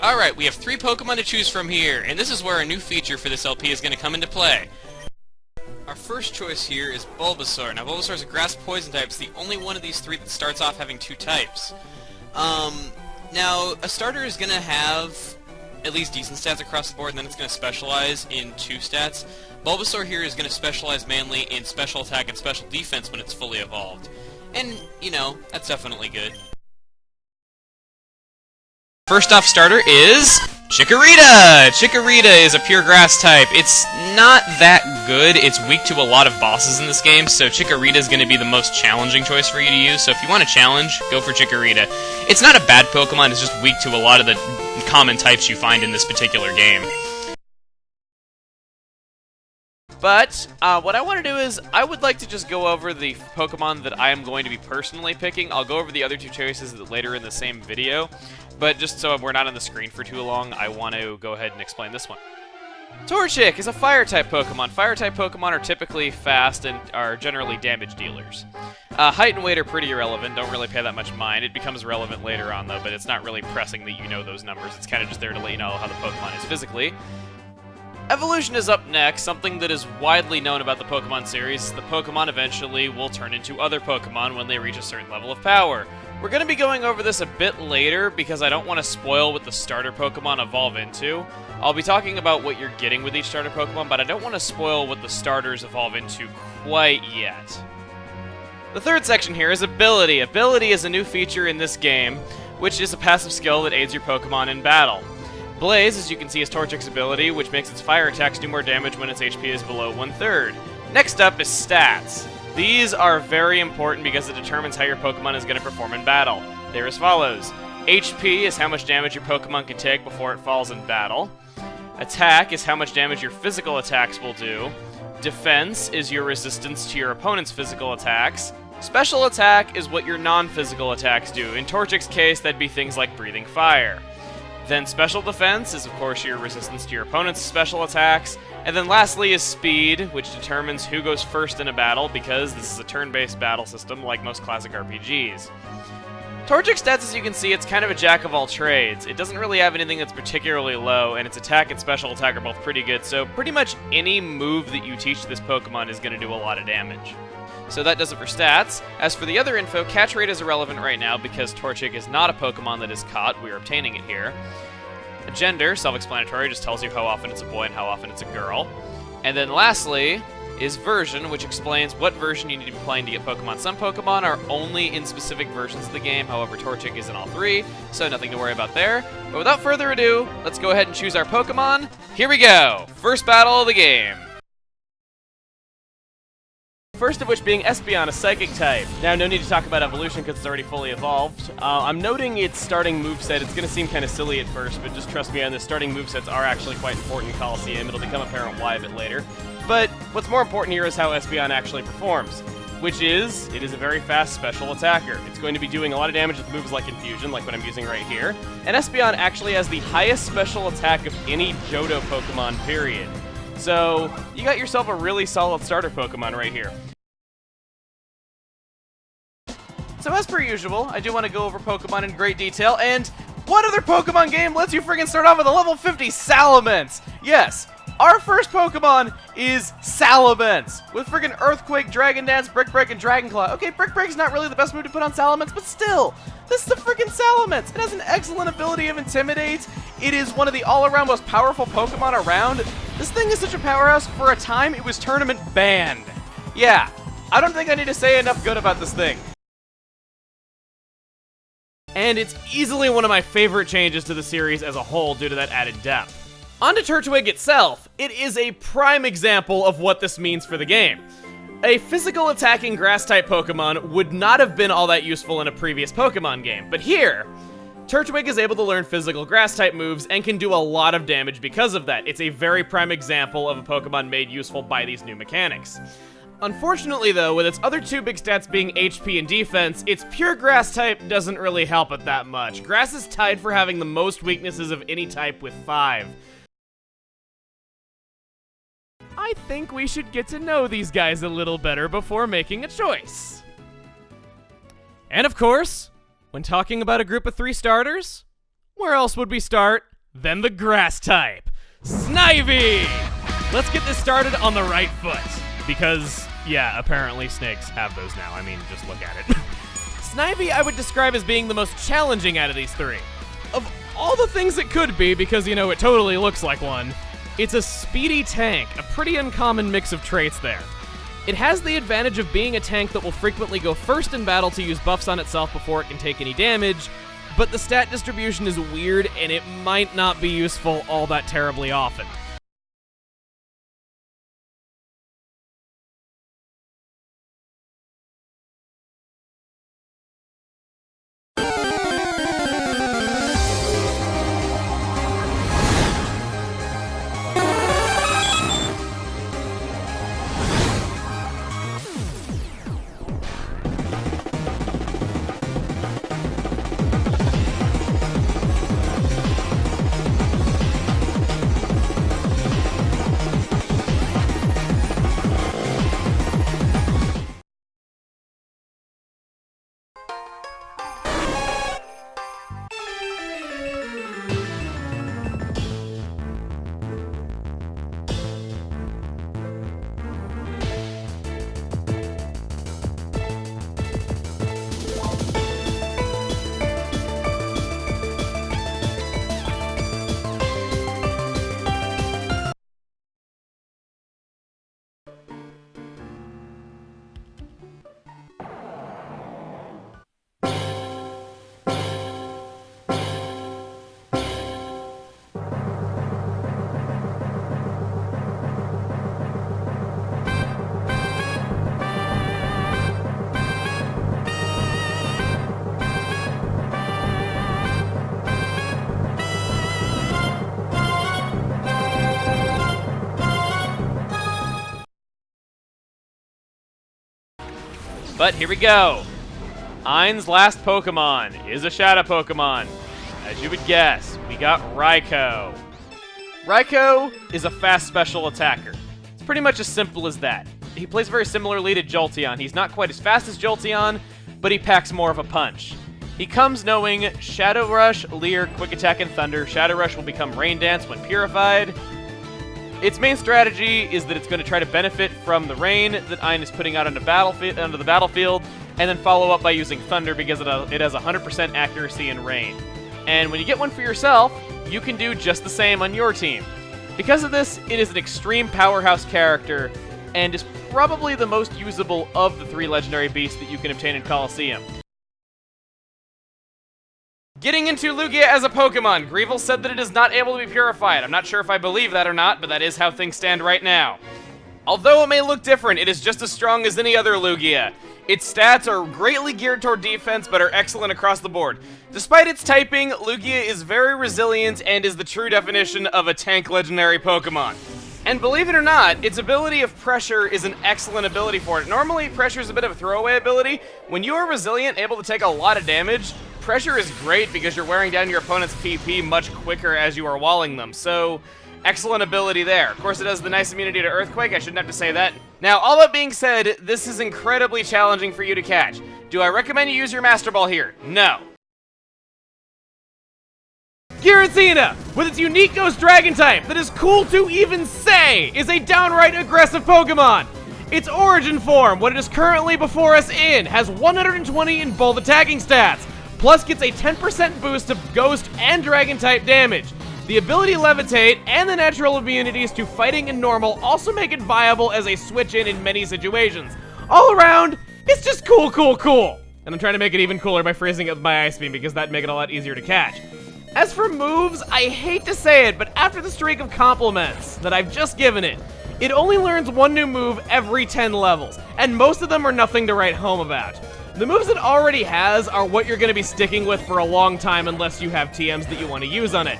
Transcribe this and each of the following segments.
Alright, we have 3 Pokemon to choose from here, and this is where a new feature for this LP is going to come into play. Our first choice here is Bulbasaur. Now, Bulbasaur is a grass poison type. It's the only one of these 3 that starts off having 2 types. Now, a starter is going to have at least decent stats across the board, and then it's going to specialize in 2 stats. Bulbasaur here is going to specialize mainly in special attack and special defense when it's fully evolved. And, you know, that's definitely good. First off starter is Chikorita! Chikorita is a pure grass type. It's not that good. It's weak to a lot of bosses in this game, so Chikorita is going to be the most challenging choice for you to use. So if you want a challenge, go for Chikorita. It's not a bad Pokemon, it's just weak to a lot of the common types you find in this particular game. But, what I want to do is, I would like to just go over the Pokemon that I am going to be personally picking. I'll go over the other 2 choices later in the same video, but just so we're not on the screen for too long, I want to go ahead and explain this one. Torchic is a Fire-type Pokemon. Fire-type Pokemon are typically fast and are generally damage dealers. Height and weight are pretty irrelevant, don't really pay that much mind. It becomes relevant later on, though, but it's not really pressing that you know those numbers. It's kind of just there to let you know how the Pokemon is physically. Evolution is up next. Something that is widely known about the Pokemon series is that Pokemon eventually will turn into other Pokemon when they reach a certain level of power. We're going to be going over this a bit later because I don't want to spoil what the starter Pokemon evolve into. I'll be talking about what you're getting with each starter Pokemon, but I don't want to spoil what the starters evolve into quite yet. The third section here is Ability. Ability is a new feature in this game, which is a passive skill that aids your Pokemon in battle. Blaze, as you can see, is Torchic's ability, which makes its fire attacks do more damage when its HP is below 1/3. Next up is Stats. These are very important because it determines how your Pokemon is going to perform in battle. They're as follows. HP is how much damage your Pokemon can take before it falls in battle. Attack is how much damage your physical attacks will do. Defense is your resistance to your opponent's physical attacks. Special attack is what your non-physical attacks do. In Torchic's case, that'd be things like breathing fire. Then special defense is, of course, your resistance to your opponent's special attacks. And then lastly is speed, which determines who goes first in a battle, because this is a turn-based battle system like most classic RPGs. Torchic Stats, as you can see, it's kind of a jack of all trades. It doesn't really have anything that's particularly low, and its attack and special attack are both pretty good, so pretty much any move that you teach this Pokemon is going to do a lot of damage. So that does it for stats. As for the other info, catch rate is irrelevant right now because Torchic is not a Pokemon that is caught. We are obtaining it here. Gender, self-explanatory, just tells you how often it's a boy and how often it's a girl. And then lastly is version, which explains what version you need to be playing to get Pokemon. Some Pokemon are only in specific versions of the game, however Torchic is in all 3, so nothing to worry about there. But without further ado, let's go ahead and choose our Pokemon. Here we go! First battle of the game. First of which being Espeon, a Psychic type. Now, no need to talk about evolution because it's already fully evolved. I'm noting its starting moveset. It's going to seem kind of silly at first, but just trust me on this. Starting movesets are actually quite important in Coliseum. It'll become apparent why a bit later. But what's more important here is how Espeon actually performs, which is, it is a very fast special attacker. It's going to be doing a lot of damage with moves like Infusion, like what I'm using right here. And Espeon actually has the highest special attack of any Johto Pokemon, period. So, you got yourself a really solid starter Pokemon right here. So as per usual, I do want to go over Pokemon in great detail, and what other Pokemon game lets you friggin' start off with a level 50 Salamence? Yes, our first Pokemon is Salamence, with friggin' Earthquake, Dragon Dance, Brick Break, and Dragon Claw. Okay, Brick Break's not really the best move to put on Salamence, but still, this is the friggin' Salamence. It has an excellent ability of Intimidate. It is one of the all-around most powerful Pokemon around. This thing is such a powerhouse, for a time it was tournament banned. Yeah, I don't think I need to say enough good about this thing. And it's easily one of my favorite changes to the series as a whole due to that added depth. On to Turtwig itself. It is a prime example of what this means for the game. A physical attacking grass-type Pokemon would not have been all that useful in a previous Pokemon game, but here, Turtwig is able to learn physical grass-type moves and can do a lot of damage because of that. It's a very prime example of a Pokemon made useful by these new mechanics. Unfortunately though, with its other 2 big stats being HP and defense, its pure grass type doesn't really help it that much. Grass is tied for having the most weaknesses of any type with 5. I think we should get to know these guys a little better before making a choice. And of course, when talking about a group of 3 starters, where else would we start Then the grass type, Snivy! Let's get this started on the right foot, because, yeah, apparently snakes have those now. I mean, just look at it. Snivy I would describe as being the most challenging out of these three. Of all the things it could be, because, you know, it totally looks like one, it's a speedy tank, a pretty uncommon mix of traits there. It has the advantage of being a tank that will frequently go first in battle to use buffs on itself before it can take any damage, but the stat distribution is weird and it might not be useful all that terribly often. But here we go. Ein's last Pokemon is a Shadow Pokemon. As you would guess, we got Raikou. Raikou is a fast special attacker. It's pretty much as simple as that. He plays very similarly to Jolteon. He's not quite as fast as Jolteon, but he packs more of a punch. He comes knowing Shadow Rush, Leer, Quick Attack, and Thunder. Shadow Rush will become Rain Dance when purified. Its main strategy is that it's going to try to benefit from the rain that Ein is putting out onto the battlefield, and then follow up by using Thunder because it has 100% accuracy in rain. And when you get one for yourself, you can do just the same on your team. Because of this, it is an extreme powerhouse character, and is probably the most usable of the 3 legendary beasts that you can obtain in Colosseum. Getting into Lugia as a Pokemon, Greevil said that it is not able to be purified. I'm not sure if I believe that or not, but that is how things stand right now. Although it may look different, it is just as strong as any other Lugia. Its stats are greatly geared toward defense, but are excellent across the board. Despite its typing, Lugia is very resilient and is the true definition of a tank legendary Pokemon. And believe it or not, its ability of Pressure is an excellent ability for it. Normally, Pressure is a bit of a throwaway ability. When you are resilient, able to take a lot of damage, Pressure is great because you're wearing down your opponent's PP much quicker as you are walling them, so excellent ability there. Of course, it has the nice immunity to Earthquake, I shouldn't have to say that. Now, all that being said, this is incredibly challenging for you to catch. Do I recommend you use your Master Ball here? No. Giratina, with its unique Ghost Dragon type that is cool to even say, is a downright aggressive Pokemon. Its origin form, what it is currently before us in, has 120 in both attacking stats, plus gets a 10% boost to Ghost and Dragon type damage. The ability Levitate and the natural immunities to fighting and normal also make it viable as a switch in many situations. All around, it's just cool, cool, cool. And I'm trying to make it even cooler by phrasing it with my Ice Beam because that'd make it a lot easier to catch. As for moves, I hate to say it, but after the streak of compliments that I've just given it, it only learns one new move every 10 levels, and most of them are nothing to write home about. The moves it already has are what you're going to be sticking with for a long time unless you have TMs that you want to use on it.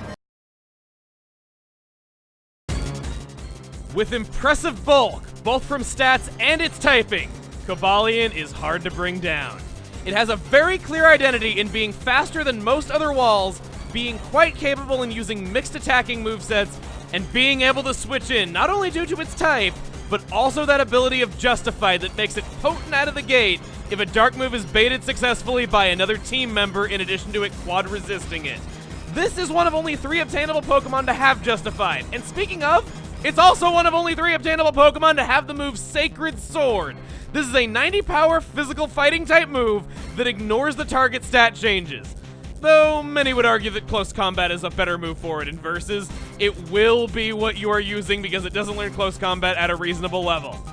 With impressive bulk, both from stats and its typing, Cobalion is hard to bring down. It has a very clear identity in being faster than most other walls, being quite capable in using mixed attacking movesets, and being able to switch in not only due to its type, but also that ability of Justify that makes it potent out of the gate if a dark move is baited successfully by another team member in addition to it quad resisting it. This is one of only 3 obtainable Pokemon to have Justified. And speaking of, it's also one of only 3 obtainable Pokemon to have the move Sacred Sword. This is a 90 power physical fighting type move that ignores the target stat changes. Though many would argue that Close Combat is a better move for it in Versus, it will be what you are using because it doesn't learn Close Combat at a reasonable level.